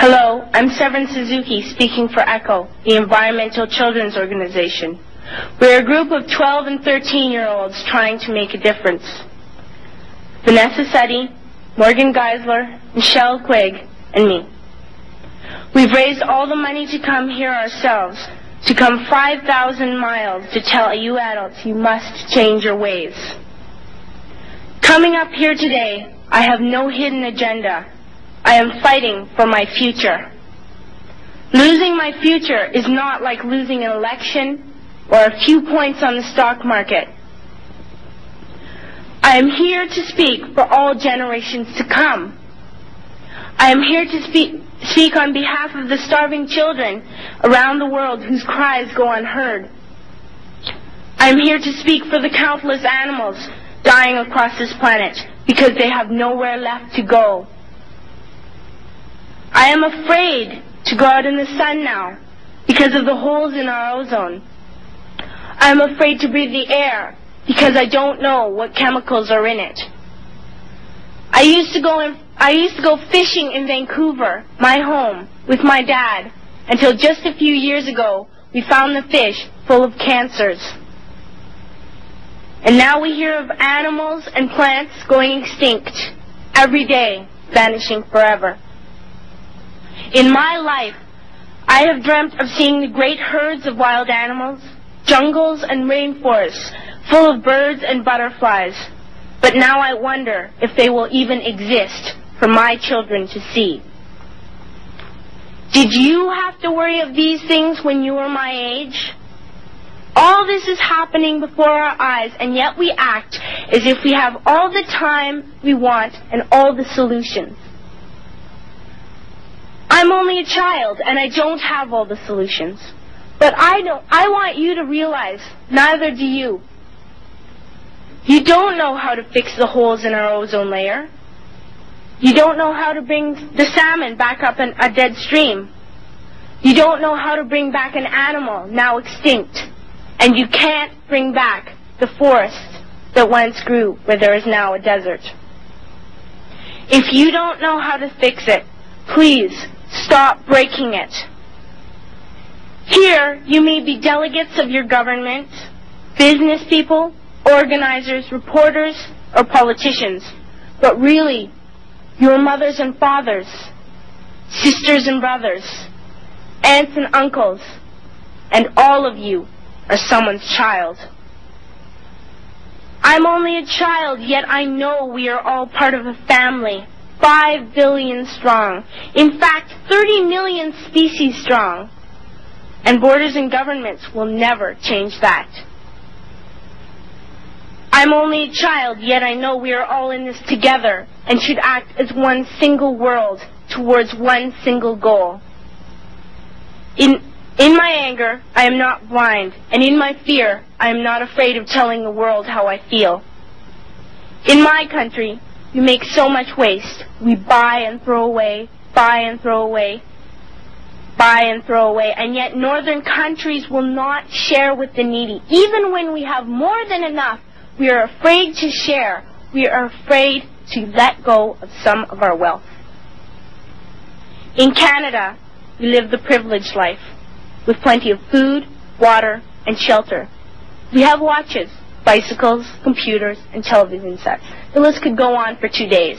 Hello, I'm Severin Suzuki speaking for ECHO, the Environmental Children's Organization. We're a group of 12 and 13-year-olds trying to make a difference. Vanessa Seti, Morgan Geisler, Michelle Quigg, and me. We've raised all the money to come here ourselves, to come 5,000 miles to tell you adults you must change your ways. Coming up here today, I have no hidden agenda. I am fighting for my future. Losing my future is not like losing an election or a few points on the stock market. I am here to speak for all generations to come. I am here to speak on behalf of the starving children around the world whose cries go unheard. I am here to speak for the countless animals dying across this planet because they have nowhere left to go. I am afraid to go out in the sun now because of the holes in our ozone. I am afraid to breathe the air because I don't know what chemicals are in it. I used to go fishing in Vancouver, my home, with my dad, until just a few years ago we found the fish full of cancers. And now we hear of animals and plants going extinct every day, vanishing forever. In my life, I have dreamt of seeing the great herds of wild animals, jungles and rainforests full of birds and butterflies. But now I wonder if they will even exist for my children to see. Did you have to worry of these things when you were my age? All this is happening before our eyes, and yet we act as if we have all the time we want and all the solutions. I'm only a child, and I don't have all the solutions. But I want you to realize, neither do you. You don't know how to fix the holes in our ozone layer. You don't know how to bring the salmon back up in a dead stream. You don't know how to bring back an animal now extinct. And you can't bring back the forest that once grew where there is now a desert. If you don't know how to fix it, please stop breaking it. Here, you may be delegates of your government, business people, organizers, reporters, or politicians, but really, your mothers and fathers, sisters and brothers, aunts and uncles, and all of you are someone's child. I'm only a child, yet I know we are all part of a family, 5 billion strong. In fact, 30 million species strong. And borders and governments will never change that. I'm only a child, yet I know we are all in this together and should act as one single world towards one single goal. In my anger, I am not blind, and in my fear, I am not afraid of telling the world how I feel. In my country, we make so much waste. We buy and throw away, buy and throw away, buy and throw away, and yet northern countries will not share with the needy. Even when we have more than enough, we are afraid to share. We are afraid to let go of some of our wealth. In Canada, we live the privileged life, with plenty of food, water, and shelter. We have watches, bicycles, computers, and television sets. The list could go on for 2 days.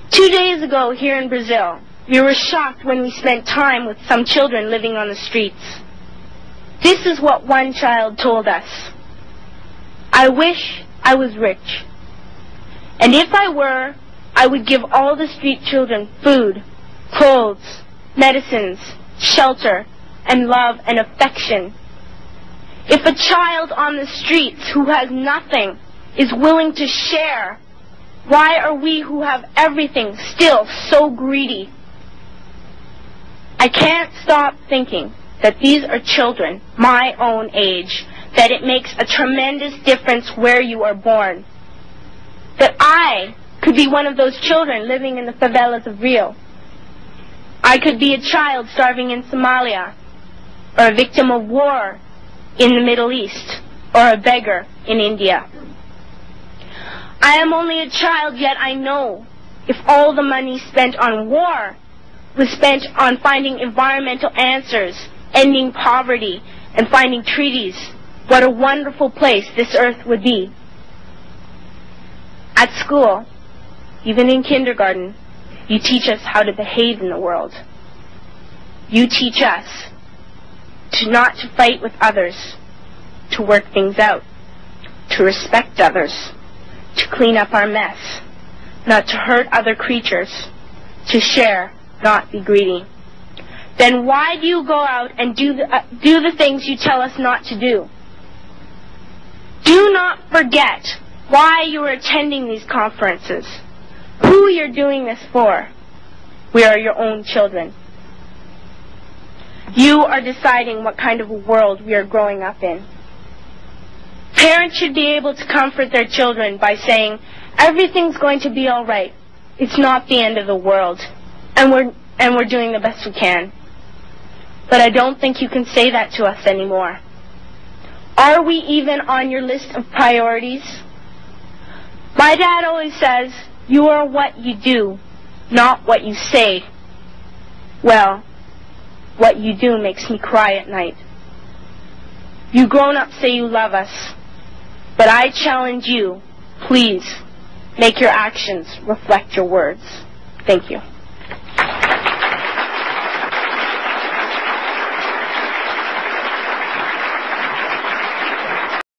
2 days ago, here in Brazil, we were shocked when we spent time with some children living on the streets. This is what one child told us. I wish I was rich. And if I were, I would give all the street children food, clothes, medicines, shelter, and love and affection. If a child on the streets who has nothing is willing to share, why are we who have everything still so greedy? I can't stop thinking that these are children my own age, that it makes a tremendous difference where you are born. That I could be one of those children living in the favelas of Rio. I could be a child starving in Somalia, or a victim of war in the Middle East, or a beggar in India. I am only a child, yet I know if all the money spent on war was spent on finding environmental answers, ending poverty, and finding treaties, what a wonderful place this earth would be. At school, even in kindergarten, you teach us how to behave in the world. You teach us not to fight with others, to work things out, to respect others, to clean up our mess, not to hurt other creatures, to share, not be greedy. Then why do you go out and do the things you tell us not to do? Do not forget why you are attending these conferences, who you're doing this for. We are your own children. You are deciding what kind of a world we are growing up in. Parents should be able to comfort their children by saying, everything's going to be all right. It's not the end of the world. And we're doing the best we can. But I don't think you can say that to us anymore. Are we even on your list of priorities? My dad always says, you are what you do, not what you say. Well, what you do makes me cry at night. You grown-ups say you love us, but I challenge you, please, make your actions reflect your words. Thank you.